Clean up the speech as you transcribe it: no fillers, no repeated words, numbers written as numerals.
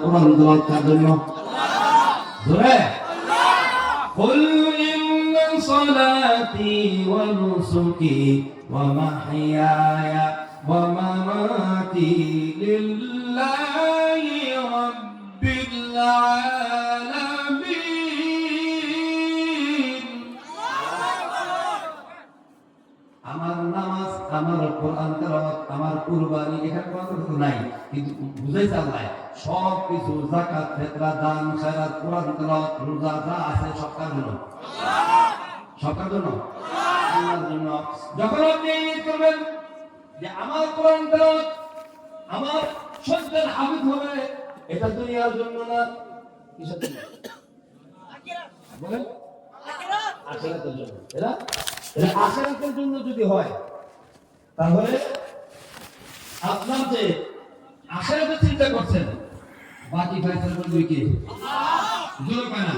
কোরআন তেলাওয়াত কার জন্য? জোরে কুল ইন্না সালাতি ওয়া নুসুকি ওয়া মাহইয়ায়া ওয়া মামাতি লিল্লাহি রাব্বিল আলামিন। আমার নামাজ, আমার কোরআন তেলাওয়াত, আমার কুরবানি, এখানে কোনো কিছু নাই, কিন্তু বুঝাইছে আল্লাহ সব কিছু যাকাত, ফিতরা, দান, খায়রাত, কোরআন তেলাওয়াত, রোজা যা আছে সব কার জন্য? সব কার জন্য? আল্লাহর জন্য। যখন আপনি নিয়ত করবেন যে আমার কোরআন তেলাওয়াত, আমার সত্যের হাফেজ হবে, এটা দুনিয়ার জন্য না, কিসের জন্য? বলেন আখিরাতের জন্য। এটা আখিরাতের জন্য যদি হয়, তাহলে আপনার যে আখিরাতের চিন্তা করছেন, বাকি ফয়সালা করবে কি? আল্লাহ। জোরে কয় না।